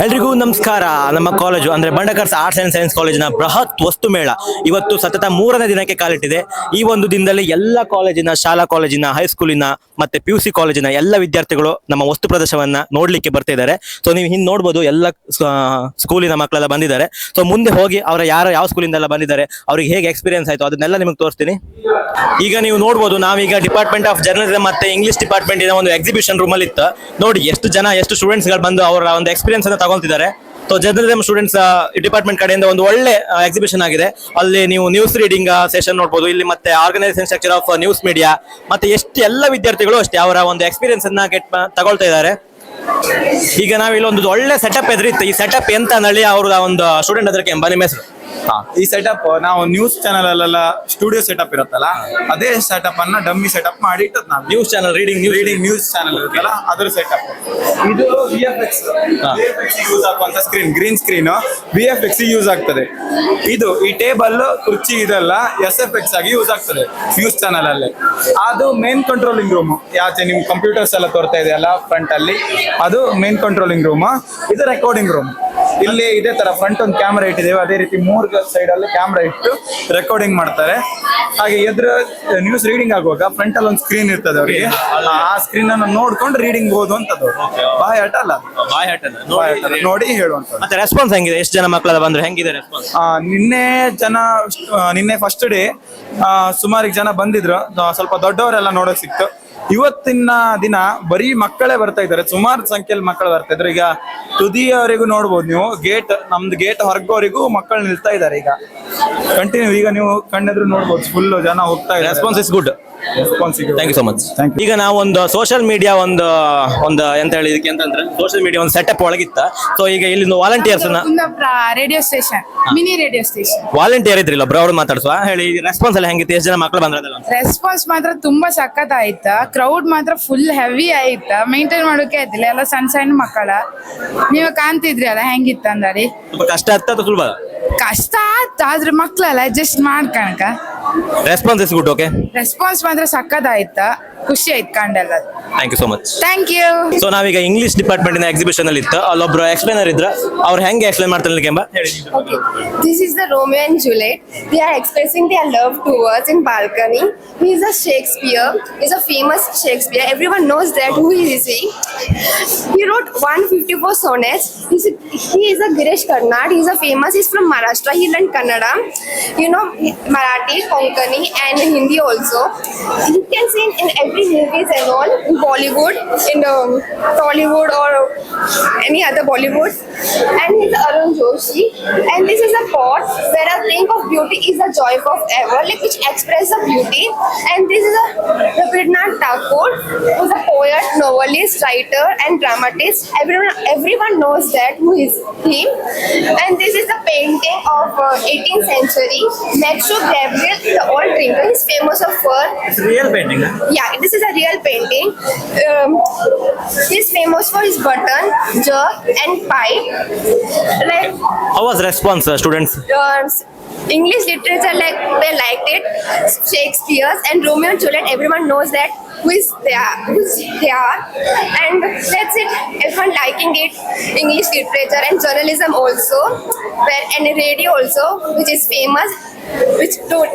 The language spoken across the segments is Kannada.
ಎಲ್ರಿಗೂ ನಮಸ್ಕಾರ. ನಮ್ಮ ಕಾಲೇಜು ಅಂದ್ರೆ ಬಂಡಕರ್ಸ್ ಆರ್ಟ್ಸ್ ಅಂಡ್ ಸೈನ್ಸ್ ಕಾಲೇಜಿನ ಬೃಹತ್ ವಸ್ತು ಮೇಳ ಇವತ್ತು ಸತತ 3ನೇ ದಿನಕ್ಕೆ ಕಾಲಿಟ್ಟಿದೆ. ಈ ಒಂದು ದಿನದಲ್ಲಿ ಎಲ್ಲ ಕಾಲೇಜಿನ, ಶಾಲಾ ಕಾಲೇಜಿನ, ಹೈಸ್ಕೂಲಿನ ಮತ್ತೆ PUC ಕಾಲೇಜಿನ ಎಲ್ಲ ವಿದ್ಯಾರ್ಥಿಗಳು ನಮ್ಮ ವಸ್ತು ಪ್ರದರ್ಶನವನ್ನ ನೋಡ್ಲಿಕ್ಕೆ ಬರ್ತಿದ್ದಾರೆ. ಸೊ ನೀವು ಹಿಂದೆ ನೋಡ್ಬೋದು, ಎಲ್ಲ ಸ್ಕೂಲಿನ ಮಕ್ಕಳೆಲ್ಲ ಬಂದಿದ್ದಾರೆ. ಸೊ ಮುಂದೆ ಹೋಗಿ ಅವರ ಯಾವ ಸ್ಕೂಲಿಂದ ಎಲ್ಲ ಬಂದಿದ್ದಾರೆ, ಅವ್ರಿಗೆ ಹೇಗೆ ಎಕ್ಸ್ಪೀರಿಯನ್ಸ್ ಆಯ್ತು ಅದನ್ನೆಲ್ಲ ನಿಮಗೆ ತೋರಿಸ್ತೀನಿ. ಈಗ ನೀವು ನೋಡ್ಬೋದು, ನಾವೀಗ ಡಿಪಾರ್ಟ್ಮೆಂಟ್ ಆಫ್ ಜರ್ನಲಿಸಮ್ ಮತ್ತೆ ಇಂಗ್ಲಿಷ್ ಡಿಪಾರ್ಟ್ಮೆಂಟ್ ಒಂದು ಎಕ್ಸಿಬಿಷನ್ ರೂಮ್ ಅಲ್ಲಿ ಇತ್ತು. ನೋಡಿ ಎಷ್ಟು ಸ್ಟೂಡೆಂಟ್ಸ್ ಗಳು ಬಂದು ಅವರ ಒಂದು ಎಕ್ಸ್ಪೀರಿಯನ್ಸ್ ಅನ್ನು ತಗೊಳ್ತಿದ್ದಾರೆ. ಸೊ ಜರ್ನಲಿಸಮ್ ಸ್ಟೂಡೆಂಟ್ಸ್ ಡಿಪಾರ್ಟ್ಮೆಂಟ್ ಕಡೆಯಿಂದ ಒಂದು ಒಳ್ಳೆ ಎಕ್ಸಿಬಿಷನ್ ಆಗಿದೆ. ಅಲ್ಲಿ ನೀವು ನ್ಯೂಸ್ ರೀಡಿಂಗ್ ಸೆಷನ್ ನೋಡಬಹುದು. ಇಲ್ಲಿ ಮತ್ತೆ organisation structure of news media, ಮತ್ತೆ ಎಷ್ಟು ಎಲ್ಲ ವಿದ್ಯಾರ್ಥಿಗಳು ಅಷ್ಟೇ ಅವರ ಒಂದು ಎಕ್ಸ್ಪೀರಿಯನ್ಸ್ ಅನ್ನ ತಗೊಳ್ತಾ ಇದ್ದಾರೆ. ಈಗ ನಾವಿಲ್ಲಿ ಒಂದು ಒಳ್ಳೆ ಸೆಟಪ್ ಎದುರಿತ್ತು. ಈ ಸೆಟಪ್ ಎಂತ ನಳಿ ಅವ್ರ ಒಂದು ಸ್ಟೂಡೆಂಟ್ ಅದಕ್ಕೆ ಬನ್ನಿ ಹೆಸರು. ಈ ಸೆಟಪ್ ನಾವು ನ್ಯೂಸ್ ಚಾನಲ್ ಅಲ್ಲೆಲ್ಲ ಸ್ಟುಡಿಯೋ ಸೆಟಪ್ ಇರುತ್ತಲ್ಲ, ಅದೇ ಸೆಟಪ್ ಅನ್ನ ಡಮ್ಮಿ ಸೆಟಪ್ ಮಾಡಿ ಇಟ್ಟದ್ ನಾವು. News channel reading news channel ಇರುತ್ತಲ್ಲ ಅದ್ರ ಸೆಟಪ್. ಇದು VFX ಯೂಸ್ ಆಗುವಂತ screen, green screen VFX use ಆಗ್ತದೆ. ಇದು ಈ ಟೇಬಲ್, ಕುರ್ಚಿ ಇದೆಲ್ಲ SFX ಆಗಿ ಯೂಸ್ ಆಗ್ತದೆ ನ್ಯೂಸ್ ಚಾನಲ್ ಅಲ್ಲಿ. ಅದು ಮೇನ್ ಕಂಟ್ರೋಲಿಂಗ್ ರೂಮ್. ಯಾಚೆ ನಿಮ್ ಕಂಪ್ಯೂಟರ್ಸ್ ಎಲ್ಲ ತೋರ್ತಾ ಇದೆಯಲ್ಲ ಫ್ರಂಟ್ ಅಲ್ಲಿ, ಅದು ಮೇನ್ ಕಂಟ್ರೋಲಿಂಗ್ ರೂಮ್. ಇದು ರೆಕಾರ್ಡಿಂಗ್ ರೂಮ್. ಇಲ್ಲಿ ಇದೇ ತರ ಫ್ರಂಟ್ ಒಂದು ಕ್ಯಾಮ್ರಾ ಇಟ್ಟಿದ್ದೇವೆ, ಅದೇ ರೀತಿ 3 ಸೈಡ್ ಅಲ್ಲಿ ಕ್ಯಾಮ್ರಾ ಇಟ್ಟು ರೆಕಾರ್ಡಿಂಗ್ ಮಾಡ್ತಾರೆ. ಹಾಗೆ ಎದುರು ನ್ಯೂಸ್ ರೀಡಿಂಗ್ ಆಗುವಾಗ ಫ್ರಂಟ್ ಅಲ್ಲಿ ಒಂದು ಸ್ಕ್ರೀನ್ ಇರ್ತದೆ ಅವರಿಗೆ. ಆ ಸ್ಕ್ರೀನ್ ಅನ್ನು ನೋಡ್ಕೊಂಡು ರೀಡಿಂಗ್ ಬಹುದು ಅಂತದ್ದು. ಬಾಯ್ ಆಟ ಅಲ್ಲ, ನೋಡಿ ಹೇಳುವಂತ. ಮತ್ತೆ ರೆಸ್ಪಾನ್ಸ್ ಹೆಂಗಿದೆ? ಎಷ್ಟು ಜನ ಮಕ್ಕಳೆಲ್ಲ ಬಂದ್ರೆ ಹೆಂಗಿದೆ ರೆಸ್ಪಾನ್ಸ್? ನಿನ್ನೆ ಫಸ್ಟ್ ಡೇ ಸುಮಾರು ಜನ ಬಂದಿದ್ರು. ಸ್ವಲ್ಪ ದೊಡ್ಡವರೆಲ್ಲ ನೋಡಕ್ ಸಿಕ್ತು. ಇವತ್ತಿನ ದಿನ ಬರೀ ಮಕ್ಕಳೇ ಬರ್ತಾ ಇದ್ದಾರೆ, ಸುಮಾರು ಸಂಖ್ಯೆಯಲ್ಲಿ ಮಕ್ಕಳು ಬರ್ತಾ ಇದ್ರು. ಈಗ ತುದಿಯವರೆಗೂ ನೋಡ್ಬೋದು ನೀವು, ನಮ್ದು ಗೇಟ್ ಹೊರಗೋರಿಗೂ ಮಕ್ಕಳು ನಿಲ್ತಾ ಇದ್ದಾರೆ. ಈಗ ಕಂಟಿನ್ಯೂ, ಈಗ ನೀವು ಕಣ್ಣೆದ್ರು ನೋಡ್ಬೋದು, ಫುಲ್ ಜನ ಹೋಗ್ತಾ ಇದ್ದಾರೆ. Response is good. Thank you so much. ಈಗ ನಾವು ಒಂದು ಸೋಷಿಯಲ್ ಮೀಡಿಯಾ ಒಂದು ಎಂತ ಹೇಳಿ ಇದಕ್ಕೆ ಅಂತಂದ್ರೆ ಸೋಷಿಯಲ್ ಮೀಡಿಯಾ ಒಂದು ಸೆಟಪ್ ಒಳಗಿತ್ತ. ಸೊ ಈಗ ಇಲ್ಲಿ volunteers radio station, mini radio station volunteer ಇದ್ರಿಲ್ಲ ಬ್ರೋ, ಅವ್ರು ಮಾತಾಡ್ಸುವ ಹೇಳಿ. ರೆಸ್ಪಾನ್ಸ್ ಎಲ್ಲ ಹೆಂಗಿತ್ತು? ಎಷ್ಟು ಜನ ಮಕ್ಕಳು ಬಂದ್ರಲ್ಲ? ರೆಸ್ಪಾನ್ಸ್ ಮಾತ್ರ ತುಂಬಾ ಸಖತ್ ಆಯ್ತ. ಕ್ರೌಡ್ ಮಾತ್ರ ಫುಲ್ ಹೆವಿ ಆಯ್ತ. ಮೇಂಟೈನ್ ಮಾಡೋಕೆ ಆಯ್ತಿಲ್ಲ. ಎಲ್ಲ ಸಣ್ಣ ಸಣ್ಣ ಮಕ್ಕಳ ನೀವು ಕಾಣ್ತಿದ್ರಿ ಅಲ್ಲ ಹೆಂಗಿತ್ತ ಅಂದಾರಿ. ಸ್ವಲ್ಪ ಕಷ್ಟ ಆಗ್ತದ, ಸುಲಭ ಕಷ್ಟ ಆಯ್ತ, ಆದ್ರೆ ಮಕ್ಳೆಲ್ಲ ಅಡ್ಜಸ್ಟ್ ಮಾಡ್ಕಣಕ. Response is good. Okay, response ಮಾತ್ರ ಸಖತ್ ಆಯ್ತ. ಖುಷಿ ಆಯ್ತು ಕಂಡೆಲ್ಲ. Thank you so much. Thank you. So ನಾವೀಗ ಇಂಗ್ಲಿಷ್ ಡಿಪಾರ್ಟ್ಮೆಂಟ್ ಎಕ್ಸಿಬಿಷನ್ ಅಲ್ಲಿ ಇತ್ತು. ಅಲ್ಲೊಬ್ರು ಎಕ್ಸ್ಪ್ಲೇನರ್ ಇದ್ರ, ಅವ್ರು ಹೆಂಗೆ ಎಕ್ಸ್ಪ್ಲೇನ್ ಮಾಡ್ತಾರೆ ಎಂಬ ಹೇಳಿ. Okay, this is the Romeo and Juliet. They are expressing their love towards in balcony. He is a Shakespeare. He's a famous Shakespeare. Everyone knows that. Who is he? He wrote 154 sonnets. He is a Girish Karnad. He's a famous. He's from Maharashtra. He learned Kannada. You know, Marathi, Konkani, and Hindi also. You can see in every movies and all, in Bollywood, in Tollywood or any other Bollywood. And he's Arun Joshi. And this is a pot where a drink of beauty is the joy of ever, like which expresses the beauty. And this is a Rabindranath Tagore, who's a poet, novelist, writer, and dramatist. Everyone knows that who is he. And this is a painting of 18th century. Metro Gabriel, the old drinker. He's famous for. It's real painting. Yeah, this is a real painting. He's famous for his button, jug, and pipe. Like, how was response, students? English literature, like they liked it. Shakespeare and Romeo and Juliet, everyone knows that who they are, and that's it. Everyone liking it. English literature and journalism also, and radio also, which is famous, which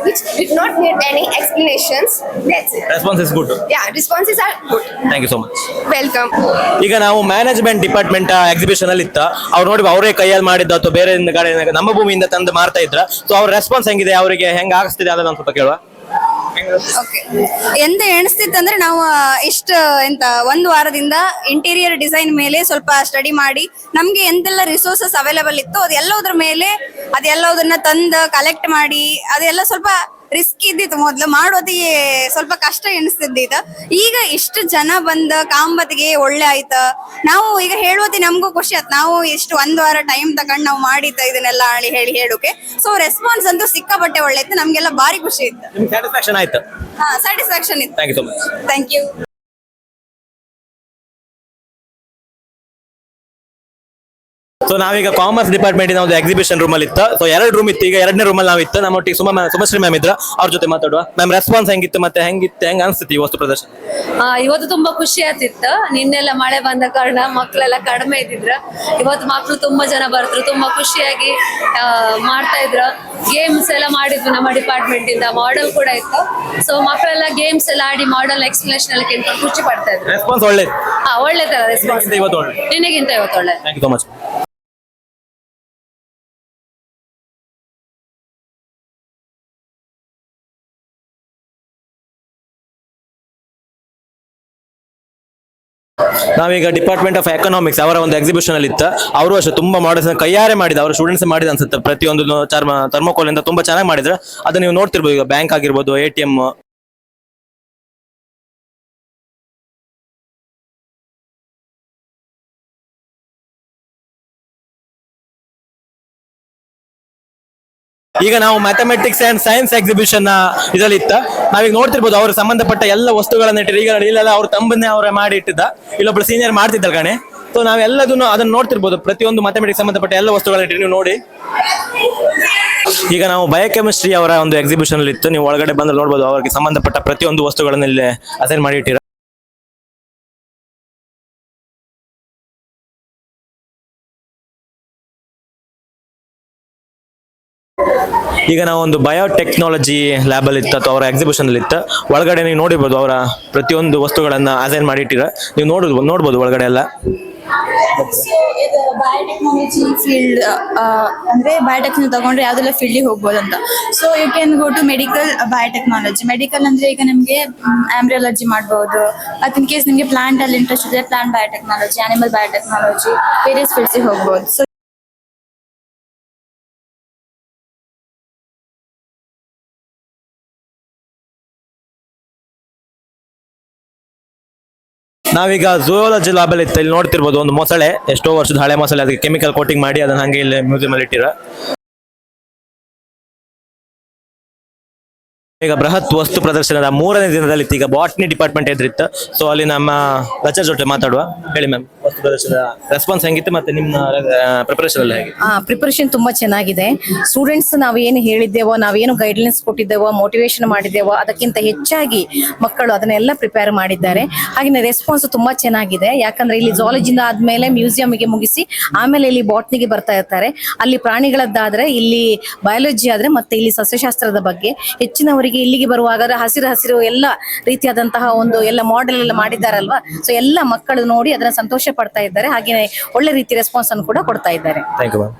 did not need any explanations. That's it. Response is good. Yeah, responses are good. Thank you so much. Welcome. ಈಗ ನಾವು ಮ್ಯಾನೇಜ್ಮೆಂಟ್ ಡಿಪಾರ್ಟ್ಮೆಂಟ್ ಎಕ್ಸಿಬಿಷನ್ ಅಲ್ಲಿ ಇತ್ತ. ಅವ್ರು ನೋಡಿ ಅವರೇ ಕೈಯಲ್ಲಿ ಮಾಡಿದ್ದು ಅಥವಾ ಬೇರೆ ಗಾಡಿ ನಮ್ಮ ಭೂಮಿಯಿಂದ ತಂದು ಮಾರ್ತಾ ಇದ್ರ. ಸೊ ಅವ್ರ ರೆಸ್ಪಾನ್ಸ್ ಹೆಂಗಿದೆ, ಅವರಿಗೆ ಹೆಂಗ್ ಆಗಿಸ್ತಿದೆ ಅದನ್ನ ಸ್ವಲ್ಪ ಕೇಳುವ. ಎಂತ ಎಣಿಸ್ತಿತ್ತಂದ್ರೆ ನಾವು ಎಂತ 1 ವಾರದಿಂದ ಇಂಟೀರಿಯರ್ ಡಿಸೈನ್ ಮೇಲೆ ಸ್ವಲ್ಪ ಸ್ಟಡಿ ಮಾಡಿ ನಮ್ಗೆ ಎಂತೆಲ್ಲ ರಿಸೋರ್ಸಸ್ ಅವೈಲೇಬಲ್ ಇತ್ತು ಅದೆಲ್ಲದ್ರ ಮೇಲೆ ಅದೆಲ್ಲದನ್ನ ತಂದು ಕಲೆಕ್ಟ್ ಮಾಡಿ ಅದೆಲ್ಲ ಸ್ವಲ್ಪ ರಿಸ್ಕ್ ಇದ್ದಿತ್ತು. ಮೊದ್ಲು ಮಾಡೋದಿಗೆ ಸ್ವಲ್ಪ ಕಷ್ಟ ಎಣಿಸ್ತಿದ್ದಿತ್ತು. ಈಗ ಇಷ್ಟು ಜನ ಬಂದ ಕಾಂಬತ್ತಿಗೆ ಒಳ್ಳೆ ಆಯ್ತ. ನಾವು ಈಗ ಹೇಳುವತ್ತಿ ನಮಗೂ ಖುಷಿ ಆಯ್ತು. ನಾವು ಇಷ್ಟು 1 ವಾರ ಟೈಮ್ ತಗೊಂಡು ನಾವು ಮಾಡಿದ್ದ ಇದನ್ನೆಲ್ಲ ಹೇಳೋಕೆ. ಸೊ ರೆಸ್ಪಾನ್ಸ್ ಅಂತೂ ಸಿಕ್ಕಾಪಟ್ಟೆ ಒಳ್ಳೆ ಇತ್ತು. ನಮ್ಗೆಲ್ಲ ಭಾರಿ ಖುಷಿ ಇತ್ತು. ಸ್ಯಾಟಿಸ್ಫ್ಯಾಕ್ಷನ್ ಆಯ್ತು. ಸ್ಯಾಟಿಸ್ಫ್ಯಾಕ್ಷನ್ ಇತ್ತು. Thank you so much. Thank you. So ನಾವೀಗ ಕಾಮರ್ಸ್ ಡಿಪಾರ್ಟ್ಮೆಂಟ್ ಒಂದು ಎಕ್ಸಿಬಿಷನ್ ರೂಮ್ ಅಲ್ಲಿ ಇತ್ತು. ಸೊ 2 ರೂಮ್ ಇತ್ತು, ಈಗ 2ನೇ ರೂಮಲ್ಲಿ ನಾವು ಇತ್ತು. ನಮ್ಮೊಟ್ಟಿಗೆ ಸುಮಶ್ರೀ ಮ್ಯಾಮ್ ಇದ್ರು, ಅವ್ರ ಜೊತೆ ಮಾತಾಡುವ. ಮ್ಯಾಮ್ ರೆಸ್ಪಾನ್ಸ್ ಹೆಂಗಿತ್ತು ಮತ್ತೆ ಹೆಂಗ್ ಅನ್ಸುತ್ತೆ ಈ ವಸ್ತು ಪ್ರದರ್ಶನ? ಇವತ್ತು ತುಂಬಾ ಖುಷಿ ಆಗ್ತಿತ್ತು. ನಿನ್ನೆಲ್ಲ ಮಳೆ ಬಂದ ಕಾರಣ ಮಕ್ಕಳೆಲ್ಲ ಕಡಿಮೆ ಇದ್ದಿದ್ರು. ಇವತ್ತು ಮಕ್ಕಳು ತುಂಬಾ ಜನ ಬರ್ತಾರೆ, ತುಂಬಾ ಖುಷಿಯಾಗಿ ಮಾಡ್ತಾ ಇದ್ರು. ಗೇಮ್ಸ್ ಎಲ್ಲ ಮಾಡಿದ್ವಿ ನಮ್ಮ ಡಿಪಾರ್ಟ್ಮೆಂಟ್ ಇಂದ, ಮಾಡೆಲ್ ಕೂಡ ಇತ್ತು. ಸೊ ಮಕ್ಕಳೆಲ್ಲ ಗೇಮ್ಸ್ ಎಲ್ಲ ಆಡಿ ಮಾಡೆಲ್ ಎಕ್ಸ್ಪ್ಲನೇಷನ್ ಎಲ್ಲ ಕೇಳ್ಕೊಂಡು ಖುಷಿ ಪಡ್ತಾ ಇದ್ರು. ರೆಸ್ಪಾನ್ಸ್ ಒಳ್ಳೆ ಒಳ್ಳೆ ತರ ರೆಸ್ಪಾನ್ಸ್, ನಿನ್ನೆಗಿಂತ ಇವತ್ತು ಒಳ್ಳೆ. Thank you so much. ನಾವೀಗ ಡಿಪಾರ್ಟ್ಮೆಂಟ್ ಆಫ್ ಎಕನಾಮಿಕ್ಸ್ ಅವರ ಒಂದು ಎಕ್ಸಿಬಿಷನ್ ಅಲ್ಲಿ ಇತ್ತು. ಅವರು ಅಷ್ಟೇ ತುಂಬಾ ಮಾಡೆಲ್ಸ್ ಕೈಯಾರೆ ಮಾಡಿದ, ಅವರ ಸ್ಟೂಡೆಂಟ್ಸ್ ಮಾಡಿದ ಅನ್ಸುತ್ತೆ. ಪ್ರತಿಯೊಂದು ಥರ್ಮೋಕೋಲ್ ಇಂದ ತುಂಬಾ ಚೆನ್ನಾಗಿ ಮಾಡಿದ್ರೆ. ಅದು ನೀವು ನೋಡ್ತಿರ್ಬೋದು, ಈಗ ಬ್ಯಾಂಕ್ ಆಗಿರ್ಬೋದು, ATM. ಈಗ ನಾವು ಮ್ಯಾಥಮೆಟಿಕ್ಸ್ ಅಂಡ್ ಸೈನ್ಸ್ ಎಕ್ಸಿಬಿಷನ್ ಇದರಲ್ಲಿ ಇತ್ತ. ನಾವೀಗ ನೋಡ್ತಿರ್ಬೋದು ಅವ್ರ ಸಂಬಂಧಪಟ್ಟ ಎಲ್ಲ ವಸ್ತುಗಳನ್ನ ಇಟ್ಟಿರಿ. ಈಗ ಇಲ್ಲೆಲ್ಲ ಅವ್ರ ತಂಬನ್ನೇ ಅವರೇ ಮಾಡಿ ಇಟ್ಟಿದ್ದ, ಇಲ್ಲೊಬ್ಳು ಸೀನಿಯರ್ ಮಾಡ್ತಿದ್ದ ಕಣೆ. ಸೊ ನಾವೆಲ್ಲದನ್ನು ಅದನ್ನ ನೋಡ್ತಿರ್ಬೋದು, ಪ್ರತಿಯೊಂದು ಮ್ಯಾಥಮೆಟಿಕ್ಸ್ ಸಂಬಂಧಪಟ್ಟ ಎಲ್ಲ ವಸ್ತುಗಳನ್ನ ಇಟ್ಟಿರಿ, ನೀವು ನೋಡಿ. ಈಗ ನಾವು ಬಯೋಕೆಮಿಸ್ಟ್ರಿ ಅವರ ಒಂದು ಎಕ್ಸಿಬಿಷನ್ ಅಲ್ಲಿ ಇತ್ತು. ನೀವು ಒಳಗಡೆ ಬಂದ್ರೆ ನೋಡ್ಬೋದು, ಅವ್ರಿಗೆ ಸಂಬಂಧಪಟ್ಟ ಪ್ರತಿಯೊಂದು ವಸ್ತುಗಳನ್ನ ಇಲ್ಲಿ ಅಸೈನ್ ಮಾಡಿ ಇಟ್ಟಿರ. ಈಗ ನಾವು ಒಂದು ಬಯೋಟೆಕ್ನಾಲಜಿ ಲ್ಯಾಬ್ ಅಲ್ಲಿ ಇತ್ತು, ಅಥವಾ ಅವರ ಎಕ್ಸಿಬಿಷನ್ ಅಲ್ಲಿ ಇತ್ತು. ಒಳಗಡೆ ನೀವು ನೋಡಿರ್ಬೋದು ಅವರ ಪ್ರತಿಯೊಂದು ವಸ್ತುಗಳನ್ನ ಅಸೈನ್ ಮಾಡಿ ಇಟ್ಟಿರ, ನೀವು ನೋಡ್ಬೋದು ಒಳಗಡೆ ಎಲ್ಲ. ಇದು ಬಯೋಟೆಕ್ನಾಲಜಿ ಫೀಲ್ಡ್ ಅಂದ್ರೆ ಬಯೋಟೆಕ್ನಾಲಜಿ ತಗೊಂಡ್ರೆ ಯಾವ್ದೆಲ್ಲ ಫೀಲ್ಡಿಗೆ ಹೋಗ್ಬೋದು ಅಂತ. So you can go to medical biotechnology. Medical ಅಂದ್ರೆ ಈಗ ನಿಮಗೆ ಆಂಬ್ರಿಯಾಲಜಿ ಮಾಡ್ಬೋದು. ಮತ್ತು ಇನ್ ಕೇಸ್ ನಿಮಗೆ ಪ್ಲಾಂಟ್ ಅಲ್ಲಿ ಇಂಟ್ರೆಸ್ಟ್ ಇದೆ, plant biotechnology, animal biotechnology, various ಫೀಲ್ಡ್ಸಿಗೆ ಹೋಗ್ಬೋದು. ಸೊ ನಾವೀಗ ಝೂಯಾಲಜಿ ಲ್ಯಾಬ್ ಅಲ್ಲಿ ಇತ್ತು. ಇಲ್ಲಿ ನೋಡ್ತಿರ್ಬೋದು ಒಂದು ಮೊಸಳೆ, ಎಷ್ಟೋ ವರ್ಷದ ಹಳೆ ಮೊಸಳೆ, ಅದಕ್ಕೆ ಕೆಮಿಕಲ್ ಕೋಟಿಂಗ್ ಮಾಡಿ ಅದನ್ನ ಹಂಗೆ ಇಲ್ಲಿ ಮ್ಯೂಸಿಯಂ ಅಲ್ಲಿ ಇಟ್ಟಿರ. ಈಗ ಬೃಹತ್ ವಸ್ತು ಪ್ರದರ್ಶನದ 3ನೇ ದಿನದಲ್ಲಿ ಈಗ ಬಾಟ್ನಿ ಡಿಪಾರ್ಟ್ಮೆಂಟ್ ಎದುರಿತ್ತು. ಸೊ ಅಲ್ಲಿ ನಮ್ಮ ಲೆಕ್ಚರ್ ಜೊತೆ ಮಾತಾಡುವ. ಹೇಳಿ ಮ್ಯಾಮ್, ವಸ್ತು ಪ್ರದರ್ಶನದ ರೆಸ್ಪಾನ್ಸ್ ಹೆಂಗಿತ್ತು ಮತ್ತೆ ನಿಮ್ಮ ಪ್ರಿಪರೇಷನ್ ಎಲ್ಲ ಹೇಗೆ? ಪ್ರಿಪರೇಷನ್ ತುಂಬಾ ಚೆನ್ನಾಗಿದೆ. ಸ್ಟೂಡೆಂಟ್ಸ್ ನಾವೇನು ಹೇಳಿದ್ದೇವೋ, ನಾವೇನು ಗೈಡ್ಲೈನ್ಸ್ ಕೊಟ್ಟಿದ್ದೇವೋ, ಮೋಟಿವೇಶನ್ ಮಾಡಿದ್ದೇವೋ, ಅದಕ್ಕಿಂತ ಹೆಚ್ಚಾಗಿ ಮಕ್ಕಳು ಅದನ್ನೆಲ್ಲ ಪ್ರಿಪೇರ್ ಮಾಡಿದ್ದಾರೆ. ಹಾಗೆ ರೆಸ್ಪಾನ್ಸ್ ತುಂಬಾ ಚೆನ್ನಾಗಿದೆ. ಯಾಕಂದ್ರೆ ಇಲ್ಲಿ ಝಾಲಜಿಯಿಂದ ಆದ್ಮೇಲೆ ಮ್ಯೂಸಿಯಂಗೆ ಮುಗಿಸಿ ಆಮೇಲೆ ಇಲ್ಲಿ ಬಾಟ್ನಿಗೆ ಬರ್ತಾ ಇರ್ತಾರೆ. ಅಲ್ಲಿ ಪ್ರಾಣಿಗಳದ್ದಾದ್ರೆ, ಇಲ್ಲಿ ಬಯಾಲಜಿ ಆದ್ರೆ, ಮತ್ತೆ ಇಲ್ಲಿ ಸಸ್ಯಶಾಸ್ತ್ರದ ಬಗ್ಗೆ ಹೆಚ್ಚಿನವರಿಗೆ ಇಲ್ಲಿಗೆ ಬರುವಾಗ ಹಸಿರು ಎಲ್ಲ ರೀತಿಯಾದಂತಹ ಒಂದು ಎಲ್ಲ ಮಾಡೆಲ್ ಎಲ್ಲ ಮಾಡಿದ್ದಾರಲ್ವಾ. ಸೊ ಎಲ್ಲ ಮಕ್ಕಳು ನೋಡಿ ಅದನ್ನ ಸಂತೋಷ ಪಡ್ತಾ ಇದ್ದಾರೆ. ಹಾಗೆ ಒಳ್ಳೆ ರೀತಿ ರೆಸ್ಪಾನ್ಸ್ ಅನ್ನು ಕೂಡ ಕೊಡ್ತಾ ಇದ್ದಾರೆ. Thank you ma'am.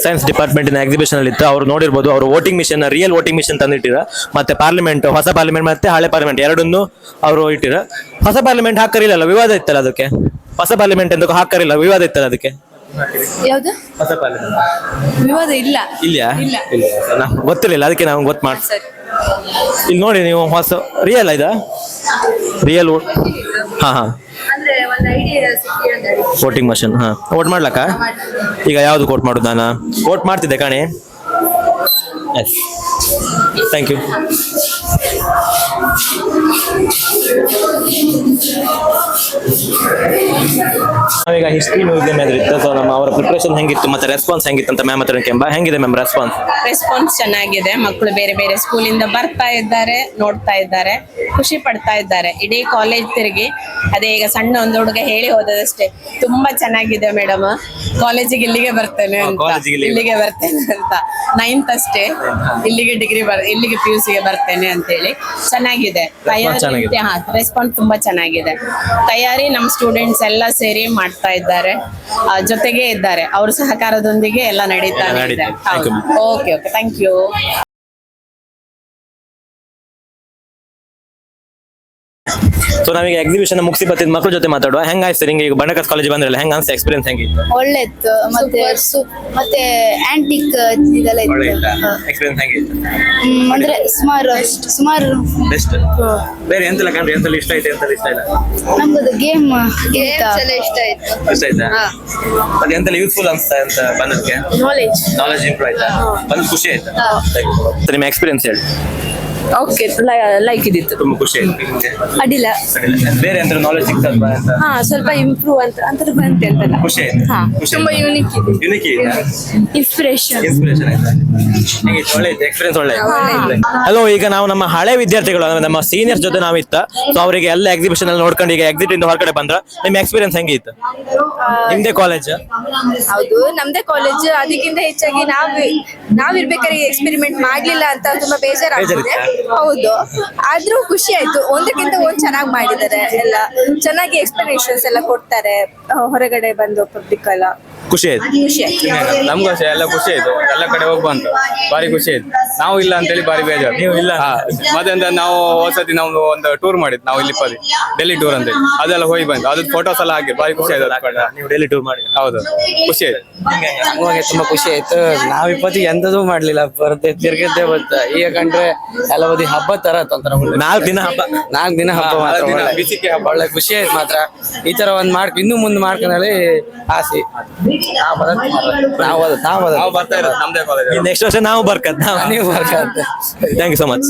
Science department exhibition ಅಲ್ಲಿ ಇತ್ತು. ಅವ್ರು ನೋಡಿರ್ಬೋದು, ಅವರು voting machine, real voting machine ತಂದಿಟ್ಟಿರ. ಮತ್ತೆ ಪಾರ್ಲಿಮೆಂಟ್, ಹೊಸ ಪಾರ್ಲಿಮೆಂಟ್ ಮತ್ತೆ ಹಳೆ ಪಾರ್ಲಿಮೆಂಟ್ ಎರಡನ್ನೂ ಅವರು ಇಟ್ಟಿರ. ಹೊಸ ಪಾರ್ಲಿಮೆಂಟ್ ಹಾಕರಿಲ್ಲ, ವಿವಾದ ಇತ್ತಲ್ಲ ಅದಕ್ಕೆ. ಹೊಸ ಪಾರ್ಲಿಮೆಂಟ್ ಎಂದು ಹಾಕರಿಲ್ಲ, ವಿವಾದ ಇತ್ತಲ್ಲ ಅದಕ್ಕೆ. ಯಾವ್ದು ಹೊಸ ಪಾರ್ಲಿಮೆಂಟ್ ವಿವಾದ ಇಲ್ಲ. ಇಲ್ಯಾ? ಗೊತ್ತಿರಲಿಲ್ಲ, ಅದಕ್ಕೆ ನಾವು ಗೊತ್ತು ಮಾಡಿ. ಇಲ್ಲಿ ನೋಡಿ ನೀವು, ಹೊಸ ರಿಯಲ್ ಇದಾ? ರಿಯಲ್ ಹಾ ವೋಟಿಂಗ್ ಮಷಿನ್. ಹಾ, ವೋಟ್ ಮಾಡ್ಲಕ್ಕ? ಈಗ ಯಾವ್ದು ವೋಟ್ ಮಾಡುದು? ನಾನು ವೋಟ್ ಮಾಡ್ತಿದ್ದೆ ಕಾಣಿ. Yes, thank you. ನಾವೀಗ ಹಿಸ್ಟ್ರಿ ಮ್ಯೂಸಿಯಂ ಎದುರಿತ್ತು. ಸೊ ನಮ್ಮ ಅವರ ಪ್ರಿಪರೇಷನ್ ಹೆಂಗಿತ್ತು ಮತ್ತೆ ರೆಸ್ಪಾನ್ಸ್ ಹೆಂಗಿತ್ತು ಅಂತ ಮ್ಯಾಮ್ ಹತ್ರ ಕೆಂಬ. ಹೆಂಗಿದೆ ಮ್ಯಾಮ್ ರೆಸ್ಪಾನ್ಸ್? ರೆಸ್ಪಾನ್ಸ್ ಚೆನ್ನಾಗಿದೆ. ಮಕ್ಕಳು ಬೇರೆ ಬೇರೆ ಸ್ಕೂಲಿಂದ ಬರ್ತಾ ಇದ್ದಾರೆ, ನೋಡ್ತಾ ಇದ್ದಾರೆ, ಖುಷಿ ಪಡ್ತಾ ಇದ್ದಾರೆ. ಇಡೀ ಕಾಲೇಜ್ ತಿರುಗಿ ಅದೇ ಈಗ ಸಣ್ಣ ಒಂದು ಹುಡುಗ ಹೇಳಿ ಹೋದದಷ್ಟೇ, ತುಂಬಾ ಚೆನ್ನಾಗಿದೆ ಮೇಡಮ್, ಕಾಲೇಜಿಗೆ ಇಲ್ಲಿಗೆ ಬರ್ತೇನೆ ಅಂತ, ಇಲ್ಲಿಗೆ ಬರ್ತೇನೆ ಅಂತ. 9th ಅಷ್ಟೇ, ಇಲ್ಲಿಗೆ ಇಲ್ಲಿಗೆ PUC ಗೆ ಬರ್ತೇನೆ ಅಂತ ಹೇಳಿ. ಚೆನ್ನಾಗಿದೆ ತಯಾರಿ. ರೆಸ್ಪಾನ್ಸ್ ತುಂಬಾ ಚೆನ್ನಾಗಿದೆ. ತಯಾರಿ ನಮ್ಮ ಸ್ಟೂಡೆಂಟ್ಸ್ ಎಲ್ಲ ಸೇರಿ ಮಾಡ್ತಾ ಇದ್ದಾರೆ, ಜೊತೆಗೆ ಇದ್ದಾರೆ. ಅವ್ರ ಸಹಕಾರದೊಂದಿಗೆ ಎಲ್ಲ ನಡೀತಾ ಇದೆ. Okay okay, thank you. So ನಾವೀಗ ಎಕ್ಸಿಬಿಷನ್ ಮುಗಿಸಿ ಬರ್ತಿದ್ ಮಕ್ಕಳ ಜೊತೆ ಮಾತಾಡುವ. ಹೆಂಗಾಯ್ತು ನಿಂಗೆ ಈಗ ಬಂಡಕರ್ಸ್ ಕಾಲೇಜ್ ಬಂದ್ರಲ್ಲ, ಹೆಂಗ ಅನ್ಸ ಎಕ್ಸ್ಪೀರಿಯನ್ಸ್ ಹೆಂಗಿತ್ತು? ಒಳ್ಳೆತ್ತು. ಮತ್ತೆ ಆಂಟಿಕ್ ಇದೆಲ್ಲ ಇತ್ತು. ಎಕ್ಸ್ಪೀರಿಯನ್ಸ್ ಹೆಂಗಿತ್ತು? ಅಂದ್ರೆ ಸುಮಾರು ಬೆಸ್ಟ್. ಬೇರೆ ಎಂತೆಲ್ಲ ಕಂಡ್ರಿ? ಎಂತೆಲ್ಲ ಇಷ್ಟ ಆಯ್ತು, ಎಂತೆಲ್ಲ ಇಷ್ಟ ಇಲ್ಲ? ನಮ್ದು ಗೇಮ್ ಇಷ್ಟ ಆಯ್ತು. ಇಷ್ಟ ಆಯ್ತಾ? ಮತ್ತೆ ಎಂತೆಲ್ಲ ಯೂಸ್ಫುಲ್ ಅನ್ಸ್ತಾ ಅಂತ ಬಂದಕ್ಕೆ? ನಾಲೆಜ್ ಇಂಪ್ರೂವ್ ಆಯ್ತಾ? ಬಂದ್ ಖುಷಿ ಆಯ್ತಾ? ನಿಮ್ಮ ಎಕ್ಸ್ಪೀರಿಯನ್ಸ್ ಹೇಳಿ. ಓಕೆ ಲೈಕ್ ಇದಿತ್ತು ತುಂಬಾ ಖುಷಿ ಆಯ್ತು ನಿಮ್ಗೆ? ಅಡ್ಡಿಲ್ಲ ಬೇರೆ ಅಂತ ನಾಲೆಜ್ ಸಿಗ್ತಲ್ವಾ ಅಂತ ಹಾ ಸ್ವಲ್ಪ ಇಂಪ್ರೂವ್ ಅಂತ ಬಂತೆ ಅಂತಲ್ಲ ಖುಷಿ ಆಯ್ತು. ಹಾ. ಖುಷಿ ತುಂಬಾ ಆಯ್ತು. ಯೂನಿಕ್ ಇದೆ. Unique ಇದೆ. ಇನ್ಸ್ಪಿರೇಷನ್ ಇನ್ಸ್ಪಿರೇಷನ್ ಆಯ್ತಾ? ಹೇಗೆ ಇತ್ತು? ಒಳ್ಳೆ ಇತ್ತು ಎಕ್ಸ್ಪೀರಿಯನ್ಸ್ ಒಳ್ಳೆ ಹಲೋ, ಈಗ ನಾವು ನಮ್ಮ ಹಳೆ ವಿದ್ಯಾರ್ಥಿಗಳು ಅಂದ್ರೆ ನಮ್ಮ ಸೀನಿಯರ್ಸ್ ಜೊತೆ ನಾವಿತ್ತ, ಸೊ ಅವರಿಗೆ ಎಲ್ಲ ಎಕ್ಸಿಬಿಷನ್ ಅಲ್ಲಿ ನೋಡ್ಕೊಂಡು ಈಗ ಎಕ್ಸಿಟ್ ಇಂದ ಹೊರಗಡೆ ಬಂದ್ರ ನಿಮ್ಮ ಎಕ್ಸ್ಪೀರಿಯನ್ಸ್ ಹೆಂಗೆ ಇತ್ತು? ನಿಮ್ದೇ ಕಾಲೇಜ್? ಹೌದು, ನಮ್ದೇ ಕಾಲೇಜ್. ಅದಕ್ಕಿಂತ ಹೆಚ್ಚಾಗಿ ನಾವಿರ್ಬೇಕಾದ್ರೆ ಎಕ್ಸ್ಪೆರಿಮೆಂಟ್ ಮಾಡ್ಲಿಲ್ಲ ಅಂತ ತುಂಬಾ ಬೇಜಾರಾಗ್ತದೆ. ಹೌದು, ಆದ್ರೂ ಖುಷಿ ಆಯ್ತು. ಒಂದಕ್ಕಿಂತ ಒಂದ್ ಚೆನ್ನಾಗಿ ಮಾಡಿದ್ದಾರೆ ಎಲ್ಲ. ಚೆನ್ನಾಗಿ ಎಕ್ಸ್ಪ್ಲನೇಷನ್ಸ್ ಎಲ್ಲ ಕೊಡ್ತಾರೆ ಹೊರಗಡೆ ಬಂದು ಪಬ್ಲಿಕ್ ಎಲ್ಲ. ಖುಷಿ ಆಯ್ತು. ಖುಷಿ ಆಯ್ತು. ನಮ್ಗೂ ಅಷ್ಟೇ ಎಲ್ಲ ಖುಷಿ ಆಯ್ತು. ಎಲ್ಲ ಕಡೆ ಹೋಗ್ಬಂತು ಬಾರಿ ಖುಷಿ ಆಯ್ತು. ನಾವು ಇಲ್ಲ ಅಂತೇಳಿ ಬಾರಿ ಬೇಜಾರು. ನೀವು ಇಲ್ಲ? ಮತ್ತೆ ಅಂತ ನಾವು ಹೋದ್ಸತಿ ನಾವು ಒಂದು ಟೂರ್ ಮಾಡಿದ್ ನಾವು ಇಲ್ಲಿ ಡೆಲ್ಲಿ ಟೂರ್ ಅಂತ ಅದೆಲ್ಲ ಹೋಗಿ ಬಂದು ಅದ್ರ ಫೋಟೋಸ್ ಎಲ್ಲ ಹಾಕಿ ಬಾರಿ ಖುಷಿ ಆಯ್ತು. ನೀವು ಡೆಲ್ಲಿ ಟೂರ್ ಮಾಡಿ? ಹೌದು, ಖುಷಿ ಆಯ್ತು. ನಮಗೆ ತುಂಬಾ ಖುಷಿ ಆಯ್ತು. ನಾವ್ ಇಪ್ಪತ್ತಿಗೆ ಎಂತದೂ ಮಾಡ್ಲಿಲ್ಲ, ಬರುತ್ತೆ ತಿರ್ಗದ್ದೇ ಬಂತ. ಈಗ ಕಂಡ್ರೆ ಎಲ್ಲ ಬದಿ ಹಬ್ಬ ತರ ಒಂಥರ 4 ದಿನ ಹಬ್ಬ. 4 ದಿನ ಹಬ್ಬ ಮಾತ್ರ. ನಾಲ್ಕು ದಿನ ಒಳ್ಳೆ ಬಿಸಿಗೆ ಹಬ್ಬ. ಒಳ್ಳೆ ಖುಷಿ ಆಯ್ತು ಮಾತ್ರ. ಈ ತರ ಒಂದ್ ಇನ್ನು ಮುಂದೆ ಮಾಡ್ಕೊಂಡಲ್ಲಿ ಆಸೆ. ನಾವು ನಾವು ಬರ್ತಾ ಇರೋದು ನಮ್ದೇ ಕಾಲೇಜ್. ನೆಕ್ಸ್ಟ್ ವರ್ಷ ನಾವು ಬರ್ಕತ್. ನೀವು ಬರ್ಕ ಥ್ಯಾಂಕ್ ಯು ಸೊ ಮಚ್.